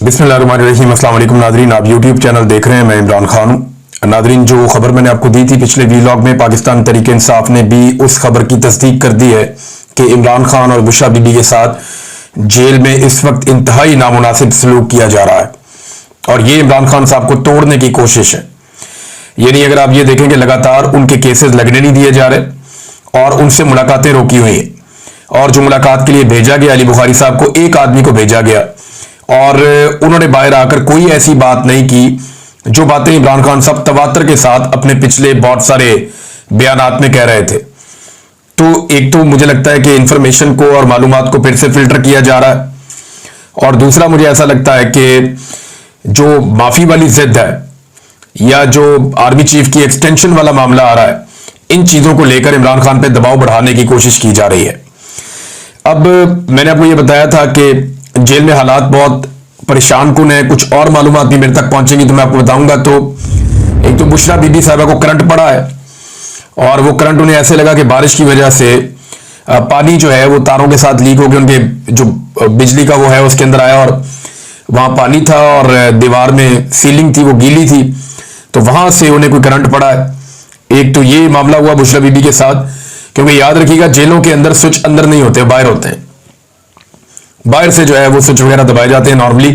बिस्मिल्लाहिर्रहमानिर्रहीम। अस्सलाम वालेकुम नादरीन, आप यूट्यूब चैनल देख रहे हैं। मैं इमरान खान हूँ। नादरीन, जो खबर मैंने आपको दी थी पिछले वीलॉग में, पाकिस्तान तहरीक इंसाफ ने भी उस खबर की तस्दीक कर दी है कि इमरान खान और बुशरा बीबी के साथ जेल में इस वक्त इंतहाई नामुनासिब सलूक किया जा रहा है और ये इमरान खान साहब को तोड़ने की कोशिश है। यानी अगर आप ये देखें कि लगातार उनके केसेस लगने नहीं दिए जा रहे और उनसे मुलाकातें रोकी हुई हैं और जो मुलाकात के लिए भेजा गया अली बुखारी साहब को, एक आदमी को भेजा गया और उन्होंने बाहर आकर कोई ऐसी बात नहीं की जो बातें इमरान खान साहब तवातर के साथ अपने पिछले बहुत सारे बयानात में कह रहे थे। तो एक तो मुझे लगता है कि इंफॉर्मेशन को और मालूमात को फिर से फिल्टर किया जा रहा है और दूसरा मुझे ऐसा लगता है कि जो माफी वाली जिद है या जो आर्मी चीफ की एक्सटेंशन वाला मामला आ रहा है, इन चीजों को लेकर इमरान खान पे दबाव बढ़ाने की कोशिश की जा रही है। अब मैंने आपको ये बताया था कि जेल में हालात बहुत परेशान कुन है, कुछ और मालूमात भी मेरे तक पहुंचेंगी तो मैं आपको बताऊंगा। तो एक तो बुशरा बीबी साहिबा को करंट पड़ा है और वो करंट उन्हें ऐसे लगा कि बारिश की वजह से पानी जो है वो तारों के साथ लीक होकर उनके जो बिजली का वो है उसके अंदर आया और वहां पानी था और दीवार में सीलिंग थी वो गीली थी, तो वहां से उन्हें कोई करंट पड़ा है। एक तो ये मामला हुआ बुशरा बीबी के साथ, क्योंकि याद रखिएगा जेलों के अंदर स्विच अंदर नहीं होते, बाहर होते हैं। बाहर से जो है वो स्विच वगैरह दबाए जाते हैं। नॉर्मली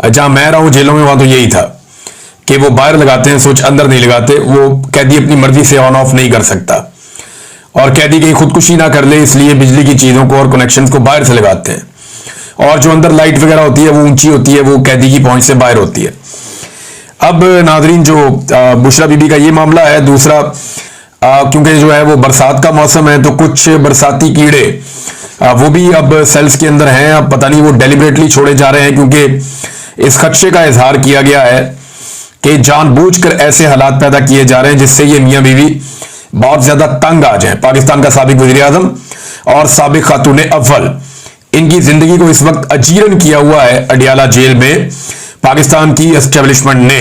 जहां मैं रहा हूं जेलों में, वहां तो यही था कि वो बाहर लगाते हैं स्विच, अंदर नहीं लगाते। वो कैदी अपनी मर्जी से ऑन ऑफ नहीं कर सकता और कैदी कहीं खुदकुशी ना कर ले, इसलिए बिजली की चीजों को और कनेक्शंस को बाहर से लगाते हैं और जो अंदर लाइट वगैरह होती है वो ऊंची होती है, वो कैदी की पहुंच से बाहर होती है। अब नाजरीन, जो बुशरा बीबी का ये मामला है, दूसरा क्योंकि जो है वो बरसात का मौसम है तो कुछ बरसाती कीड़े वो भी अब सेल्स के अंदर हैं। अब पता नहीं वो डेलिबरेटली छोड़े जा रहे हैं क्योंकि इस खदशे का इजहार किया गया है कि जानबूझकर ऐसे हालात पैदा किए जा रहे हैं जिससे ये मियां बीवी बहुत ज्यादा तंग आ जाएं। पाकिस्तान का साबिक वज़ीर आज़म और साबिक खातून अव्वल, इनकी जिंदगी को इस वक्त अजीरन किया हुआ है अडियाला जेल में पाकिस्तान की एस्टेब्लिशमेंट ने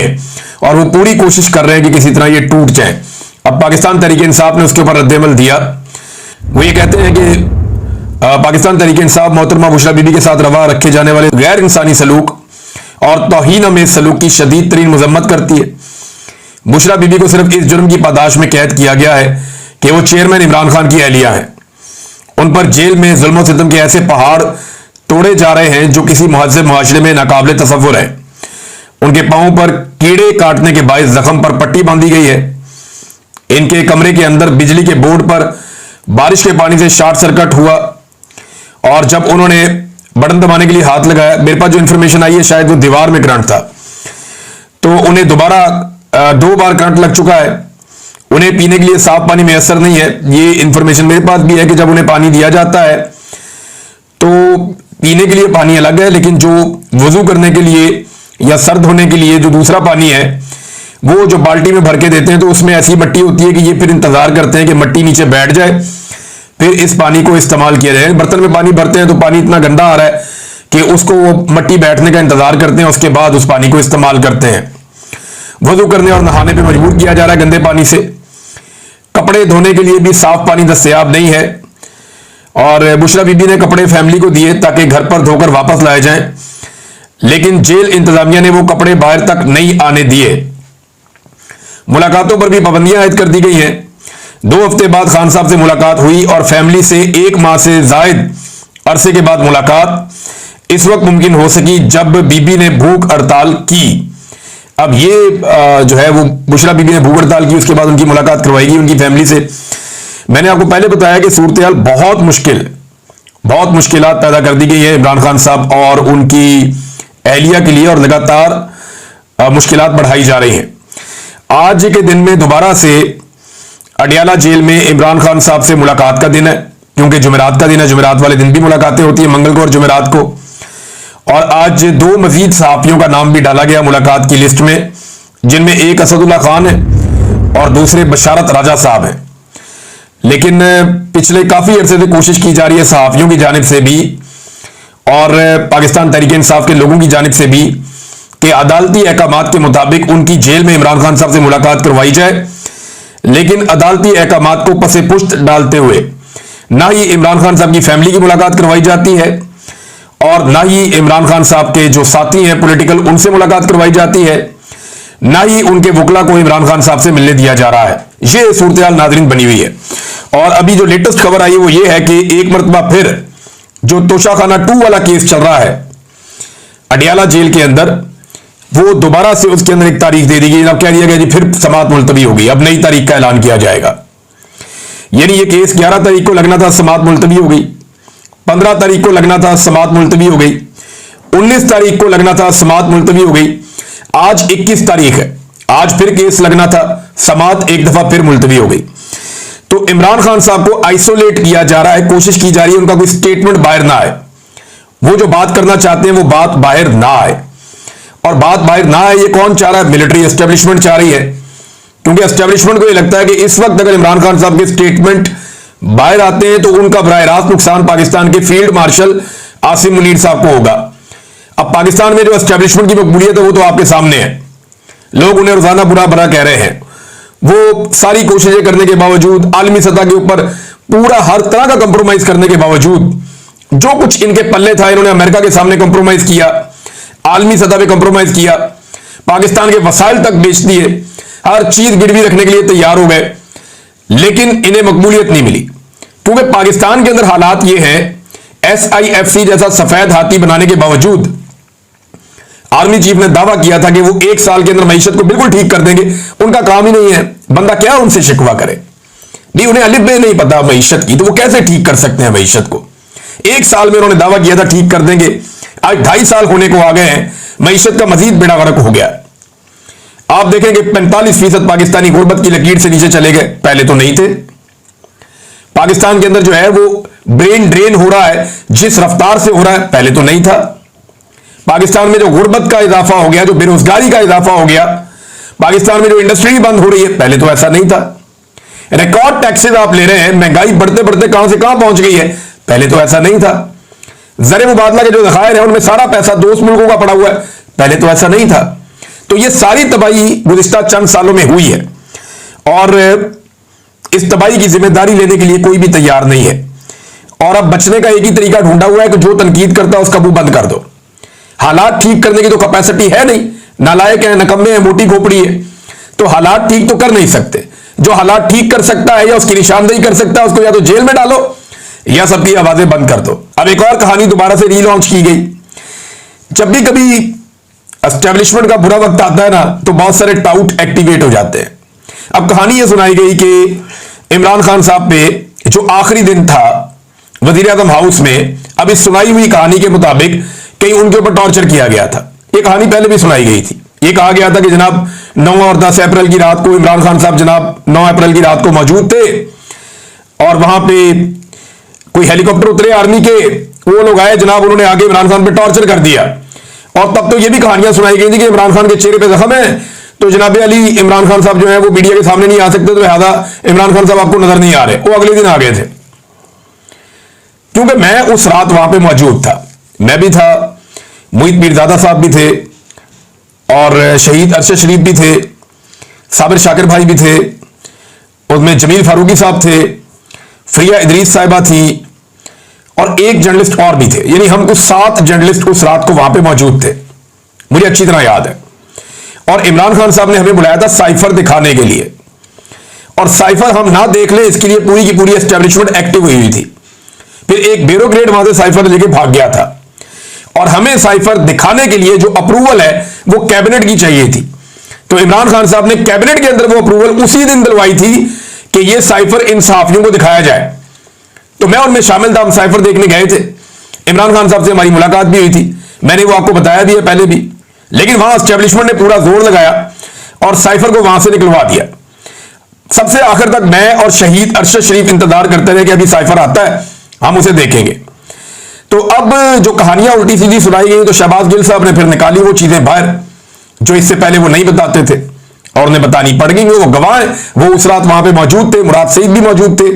और वो पूरी कोशिश कर रहे हैं कि किसी तरह ये टूट जाए। अब पाकिस्तान तहरीक इंसाफ ने उसके ऊपर रद्देमल दिया। वो ये कहते हैं कि पाकिस्तान तहरीक इंसाफ मोहतरमा बुशरा बीबी के साथ रवा रखे जाने वाले गैर इंसानी सलूक और तौहीन में सलूक की शदीद तरीन मजम्मत करती है। बुशरा बीबी को सिर्फ इस जुर्म की पादाश में कैद किया गया है कि वो चेयरमैन इमरान खान की अहलिया हैं। उन पर जेल में जुल्म सितम के ऐसे पहाड़ तोड़े जा रहे हैं जो किसी महज़ब मुआशरे में नाकाबिले तसव्वुर है। उनके पांव पर कीड़े काटने के बायस जख्म पर पट्टी बांधी गई है। इनके कमरे के अंदर बिजली के बोर्ड पर बारिश के पानी से शॉर्ट सर्किट हुआ और जब उन्होंने बटन दबाने के लिए हाथ लगाया, मेरे पास जो इंफॉर्मेशन आई है शायद वो दीवार में करंट था, तो उन्हें दोबारा 2 बार करंट लग चुका है। उन्हें पीने के लिए साफ पानी मैसर नहीं है। ये इंफॉर्मेशन मेरे पास भी है कि जब उन्हें पानी दिया जाता है तो पीने के लिए पानी अलग है, लेकिन जो वजू करने के लिए या सर धोने के लिए जो दूसरा पानी है वो जो बाल्टी में भर के देते हैं तो उसमें ऐसी मट्टी होती है कि ये फिर इंतजार करते हैं कि मट्टी नीचे बैठ जाए फिर इस पानी को इस्तेमाल किया जाए। बर्तन में पानी भरते हैं तो पानी इतना गंदा आ रहा है कि उसको वो मट्टी बैठने का इंतजार करते हैं, उसके बाद उस पानी को इस्तेमाल करते हैं। वजू करने और नहाने पे मजबूर किया जा रहा है गंदे पानी से। कपड़े धोने के लिए भी साफ पानी दस्तयाब नहीं है और बुशरा बीबी ने कपड़े फैमिली को दिए ताकि घर पर धोकर वापस लाए जाएं, लेकिन जेल इंतजामिया ने वो कपड़े बाहर तक नहीं आने दिए। मुलाकातों पर भी पाबंदियां आयद कर दी गई हैं। 2 हफ्ते बाद खान साहब से मुलाकात हुई और फैमिली से 1 माह से जायद अरसे के बाद मुलाकात इस वक्त मुमकिन हो सकी जब बीबी ने भूख हड़ताल की। अब ये जो है वो बुशरा बीबी ने भूख हड़ताल की, उसके बाद उनकी मुलाकात करवाएगी उनकी फैमिली से। मैंने आपको पहले बताया कि सूरत हाल बहुत मुश्किलात पैदा कर दी गई है इमरान खान साहब और उनकी अहलिया के लिए और लगातार मुश्किलात बढ़ाई जा रही हैं। आज के दिन में दोबारा से अडियाला जेल में इमरान खान साहब से मुलाकात का दिन है, क्योंकि जुमेरात का दिन है। जुमेरात वाले दिन भी मुलाकातें होती है, मंगल को और जुमेरात को। और आज 2 मजीद सहाफियों का नाम भी डाला गया मुलाकात की लिस्ट में, जिनमें एक असदुल्ला खान है और दूसरे बशारत राजा साहब हैं। लेकिन पिछले काफी अरसे से कोशिश की जा रही है सहाफियों की जानिब से भी और पाकिस्तान तहरीक इंसाफ के लोगों की जानिब से भी कि अदालती अहकामात के मुताबिक उनकी जेल में इमरान खान साहब से मुलाकात करवाई जाए, लेकिन अदालती अहकामात को पसे पुश्त डालते हुए ना ही इमरान खान साहब की फैमिली की मुलाकात करवाई जाती है और ना ही इमरान खान साहब के जो साथी हैं पॉलिटिकल उनसे मुलाकात करवाई जाती है, ना ही उनके वकला को इमरान खान साहब से मिलने दिया जा रहा है। ये सूरत-ए-हाल नाज़रीन बनी हुई है। और अभी जो लेटेस्ट खबर आई है वो ये है कि एक मरतबा फिर जो तोशाखाना 2 वाला केस चल रहा है अडियाला जेल के अंदर, वो दोबारा से उसके अंदर एक तारीख दे दी गई। अब कह दिया गया जी फिर समाअत मुलतवी होगी, अब नई तारीख का ऐलान किया जाएगा। यानी ये केस 11 तारीख को लगना था, समाअत मुलतवी हो गई। 15 तारीख को लगना था, समाअत मुलतवी हो गई। 19 तारीख को लगना था, समाअत मुलतवी हो गई। आज 21 तारीख है, आज फिर केस लगना था, समाअत एक दफा फिर मुलतवी हो गई। तो इमरान खान साहब को आइसोलेट किया जा रहा है, कोशिश की जा रही है उनका कोई स्टेटमेंट बाहर ना आए, वो जो बात करना चाहते हैं वो बात बाहर ना आए। और बात बाहर ना आए ये कौन चाह रहा है? मिलिट्री एस्टेब्लिशमेंट चाह रही है, क्योंकि एस्टेब्लिशमेंट को ये लगता है कि इस वक्त अगर इमरान खान साहब के स्टेटमेंट बाहर आते हैं तो उनका बराह रास्त नुकसान पाकिस्तान के फील्ड मार्शल आसिम मुनीर साहब को होगा। अब पाकिस्तान में जो एस्टेब्लिशमेंट की मकबूलियत है वो तो आपके सामने है, लोग उन्हें रोजाना बुरा भला कह रहे हैं। वो सारी कोशिशें करने के बावजूद, आलमी सतह के ऊपर पूरा हर तरह का कंप्रोमाइज करने के बावजूद, जो कुछ इनके पल्ले था इन्होंने अमेरिका के सामने कंप्रोमाइज किया, आलमी सतह पे कंप्रोमाइज किया, पाकिस्तान के वसाइल तक बेच दिए, हर चीज गिरवी रखने के लिए तैयार हो गए, लेकिन इन्हें मकबूलियत नहीं मिली। क्योंकि पाकिस्तान के अंदर हालात ये हैं, SIFC जैसा सफेद हाथी बनाने के बावजूद आर्मी चीफ ने दावा किया था कि वो 1 साल के अंदर मईशत को बिल्कुल ठीक कर देंगे। उनका काम ही नहीं है, बंदा क्या उनसे शिकवा करे? नहीं, उन्हें अलिफ बे नहीं पता मईशत की, तो वो कैसे ठीक कर सकते हैं मईशत को? 1 साल में उन्होंने दावा किया था ठीक कर देंगे, आज 2.5 साल होने को आ गए हैं, मईशत का मजीद बेड़ा गर्क हो गया। आप देखेंगे 45% पाकिस्तानी गुर्बत की लकीर से नीचे चले गए, पहले तो नहीं थे। पाकिस्तान के अंदर जो है वो ब्रेन ड्रेन हो रहा है, जिस रफ्तार से हो रहा है पहले तो नहीं था। पाकिस्तान में जो गुर्बत का इजाफा हो गया, जो बेरोजगारी का इजाफा हो गया, पाकिस्तान में जो इंडस्ट्री बंद हो रही है, पहले तो ऐसा नहीं था। रिकॉर्ड टैक्सेस आप ले रहे हैं, महंगाई बढ़ते बढ़ते कहां से कहां पहुंच गई है, पहले तो ऐसा नहीं था। ज़र मुबादला के जो ज़खायर है उनमें सारा पैसा दोस्त मुल्कों का पड़ा हुआ है, पहले तो ऐसा नहीं था। तो ये सारी तबाही गुज़िश्ता चंद सालों में हुई है और इस तबाही की जिम्मेदारी लेने के लिए कोई भी तैयार नहीं है। और अब बचने का एक ही तरीका ढूंढा हुआ है कि जो तनकीद करता है उसका मुंह बंद कर दो। हालात ठीक करने की तो कैपेसिटी है नहीं, नालायक है, नकम्मे है, मोटी खोपड़ी है, तो हालात ठीक तो कर नहीं सकते। जो हालात ठीक कर सकता है या उसकी निशानदेही कर सकता है उसको या तो जेल में डालो या सबकी आवाजें बंद कर दो। अब एक और कहानी दोबारा से रीलॉन्च की गई। जब भी कभी एस्टेब्लिशमेंट का बुरा वक्त आता है ना तो बहुत सारे टाउट एक्टिवेट हो जाते हैं। अब कहानी यह सुनाई गई कि इमरान खान साहब पे जो आखिरी दिन था वजीर आजम हाउस में, अब इस सुनाई हुई कहानी के मुताबिक कहीं उनके ऊपर टॉर्चर किया गया था। ये कहानी पहले भी सुनाई गई थी। ये कहा गया था कि जनाब 9 और 10 अप्रैल की रात को इमरान खान साहब जनाब 9 अप्रैल की रात को मौजूद थे और वहां पे कोई हेलीकॉप्टर उतरे आर्मी के, वो लोग आए जनाब, उन्होंने आगे इमरान खान पे टॉर्चर कर दिया। और तब तो ये भी कहानियां सुनाई गई थी कि इमरान खान के चेहरे पे जख्म है, तो जनाब अली इमरान खान साहब जो है वो मीडिया के सामने नहीं आ सकते, तो लिहाजा इमरान खान साहब आपको नजर नहीं आ रहे। वो अगले दिन आ गए थे। क्योंकि मैं उस रात वहां पे मौजूद था, मैं भी था, मुईद पीरजादा साहब भी थे और शहीद अरशद शरीफ भी थे, साबिर शाकिर भाई भी थे, उसमें जमील फारूकी साहब थे, फ्रिया इदरीस साहिबा थी और एक जर्नलिस्ट और भी थे। यानी हम कुछ 7 जर्नलिस्ट उस रात को वहां पे मौजूद थे, मुझे अच्छी तरह याद है। और इमरान खान साहब ने हमें बुलाया था साइफर दिखाने के लिए, और साइफर हम ना देख लें इसके लिए पूरी की पूरी एस्टेब्लिशमेंट एक्टिव हुई थी। फिर एक ब्यूरोक्रेट वहां से साइफर लेके भाग गया था और हमें साइफर दिखाने के लिए जो अप्रूवल है वो कैबिनेट की चाहिए थी। तो इमरान खान साहब ने कैबिनेट के अंदर वो अप्रूवल उसी दिन दिलवाई थी कि ये साइफर इन सहाफियों को दिखाया जाए। तो मैं उनमें शामिल था, हम साइफर देखने गए थे। इमरान खान साहब से हमारी मुलाकात भी हुई थी, मैंने वो आपको बताया भी है पहले भी। लेकिन वहां एस्टेब्लिशमेंट ने पूरा जोर लगाया और साइफर को वहां से निकलवा दिया। सबसे आखिर तक मैं और शहीद अरशद शरीफ इंतजार करते रहे कि अभी साइफर आता है, हम उसे देखेंगे। तो अब जो कहानियां उल्टी सीधी सुनाई गई, तो शहबाज गिल साहब ने फिर निकाली वो चीजें बाहर जो इससे पहले वो नहीं बताते थे और उन्हें बतानी पड़ गई। वो गवाह हैं, वो उस रात वहां पे मौजूद थे, मुराद सईद भी मौजूद थे,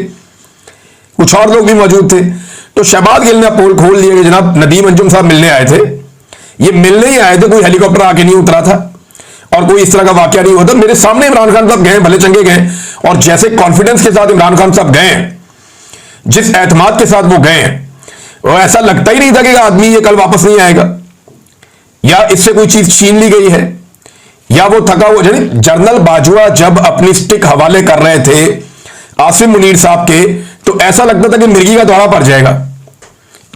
कुछ और लोग भी मौजूद थे। तो शहबाज गिल ने पोल खोल दिया कि जनाब नदीम अंजुम साहब मिलने आए थे। ये मिलने ही आए थे, कोई हेलीकॉप्टर आके नहीं उतरा था और कोई इस तरह का वाकया नहीं होता। मेरे सामने इमरान खान साहब गए, भले चंगे गए, और जैसे कॉन्फिडेंस के साथ इमरान खान साहब गए, जिस एतमाद के साथ वो गए, और ऐसा लगता ही नहीं था कि आदमी ये कल वापस नहीं आएगा, या इससे कोई चीज छीन ली गई है, या वो थका हुआ। जनरल बाजवा जब अपनी स्टिक हवाले कर रहे थे आसिम मुनीर साहब के, तो ऐसा लगता था कि मिर्गी का दौरा पड़ जाएगा,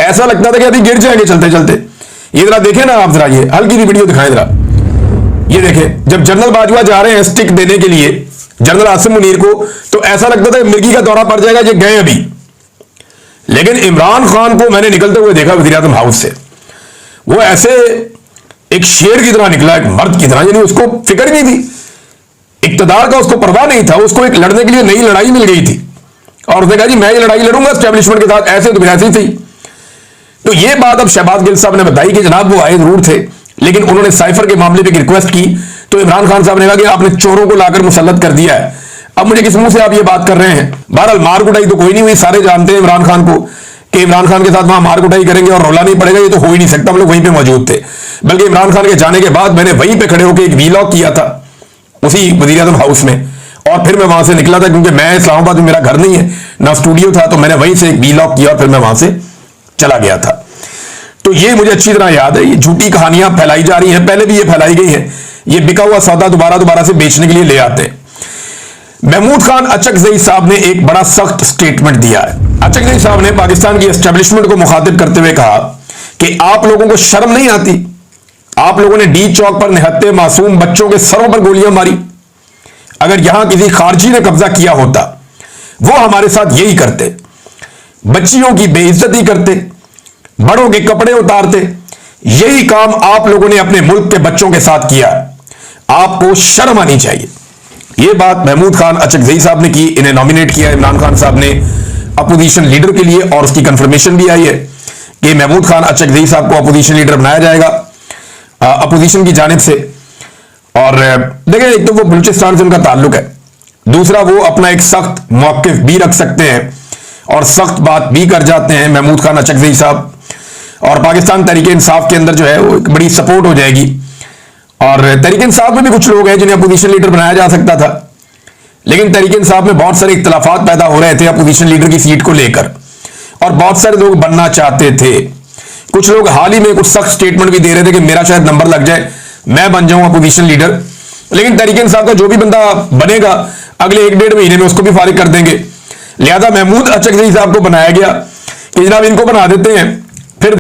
ऐसा लगता था कि अभी गिर जाएंगे चलते चलते। ये जरा देखें ना आप, जरा ये हल्की सी वीडियो दिखाएं जरा, ये देखें जब जनरल बाजवा जा रहे हैं स्टिक देने के लिए जनरल आसिम मुनीर को, तो ऐसा लगता था मिर्गी का दौरा पड़ जाएगा, ये गए अभी। लेकिन इमरान खान को मैंने निकलते हुए देखा वज़ीर-ए-आज़म हाउस से, वो ऐसे एक शेर की तरह निकला, एक मर्द की तरह, यानी उसको फिक्र नहीं थी, इक्तदार का उसको परवाह नहीं था, उसको एक लड़ने के लिए नई लड़ाई मिल गई थी और उसने कहा जी मैं ये लड़ाई लड़ूंगा एस्टेब्लिशमेंट के साथ, ऐसे तो ऐसी थी। तो ये बात अब शहबाज गिल साहब ने बताई कि जनाब वो आए जरूर थे, लेकिन उन्होंने साइफर के मामले पे रिक्वेस्ट की, तो इमरान खान साहब ने कहा कि आपने चोरों को लाकर मुसल्लत कर दिया है, अब मुझे किस मुंह से आप ये बात कर रहे हैं। बहरहाल मार कुटाई तो कोई नहीं हुई, सारे जानते हैं इमरान खान को कि इमरान खान के साथ वहां मार कुटाई करेंगे और रोला नहीं पड़ेगा, ये तो हो ही नहीं सकता, हम लोग वहीं पे मौजूद थे। बल्कि इमरान खान के जाने के बाद मैंने वहीं पे खड़े होकर एक वीलॉग किया था उसी वज़ीर-ए-आज़म हाउस में, और फिर मैं वहां से निकला था, क्योंकि मैं इस्लामाबाद में मेरा घर नहीं है ना स्टूडियो था, तो मैंने वहीं से एक वीलॉग किया और फिर मैं वहां से चला गया था। तो ये मुझे अच्छी तरह याद है, ये झूठी कहानियां फैलाई जा रही हैं, पहले भी ये फैलाई गई है, ये बिका हुआ सौदा दोबारा से बेचने के लिए ले आते हैं। महमूद खान अचकजई साहब ने एक बड़ा सख्त स्टेटमेंट दिया है। अचकजई साहब ने पाकिस्तान की एस्टेब्लिशमेंट को मुखातिब करते हुए कहा कि आप लोगों को शर्म नहीं आती, आप लोगों ने डी चौक पर निहत्ते मासूम बच्चों के सरों पर गोलियां मारी, अगर यहां किसी खारजी ने कब्जा किया होता वो हमारे साथ यही करते, बच्चियों की बेइज्जती करते, बड़ों के कपड़े उतारते, यही काम आप लोगों ने अपने मुल्क के बच्चों के साथ किया, आपको शर्म आनी चाहिए। यह बात महमूद खान अचकजई साहब ने की, इन्हें नॉमिनेट किया इमरान खान साहब ने अपोजिशन लीडर के लिए, और उसकी कंफर्मेशन भी आई है कि महमूद खान अचकजई साहब को अपोजिशन लीडर बनाया जाएगा अपोजिशन की जानिब से। और देखें, एक तो वो बलूचिस्तान से उनका ताल्लुक है, दूसरा वो अपना एक सख्त मौक़िफ़ भी रख सकते हैं और सख्त बात भी कर जाते हैं महमूद खान अचकजई साहब, और पाकिस्तान तहरीक इंसाफ के अंदर जो है वो एक बड़ी सपोर्ट हो जाएगी। और तहरीक इंसाफ में भी कुछ लोग हैं जिन्हें अपोजिशन लीडर बनाया जा सकता था, लेकिन तहरीक इंसाफ में बहुत सारे इख्तलाफात पैदा हो रहे थे अपोजिशन लीडर की सीट को लेकर, और बहुत सारे लोग बनना चाहते थे। कुछ लोग हाल ही में कुछ सख्त स्टेटमेंट भी दे रहे थे कि मेरा शायद नंबर लग जाए, मैं बन जाऊं अपोजिशन लीडर, लेकिन तहरीक इंसाफ का जो भी बंदा बनेगा अगले 1-1.5 महीने में उसको भी फारिग कर देंगे। लिहाजा महमूद अचकजई साहब को बनाया गया कि जनाब इनको बना देते हैं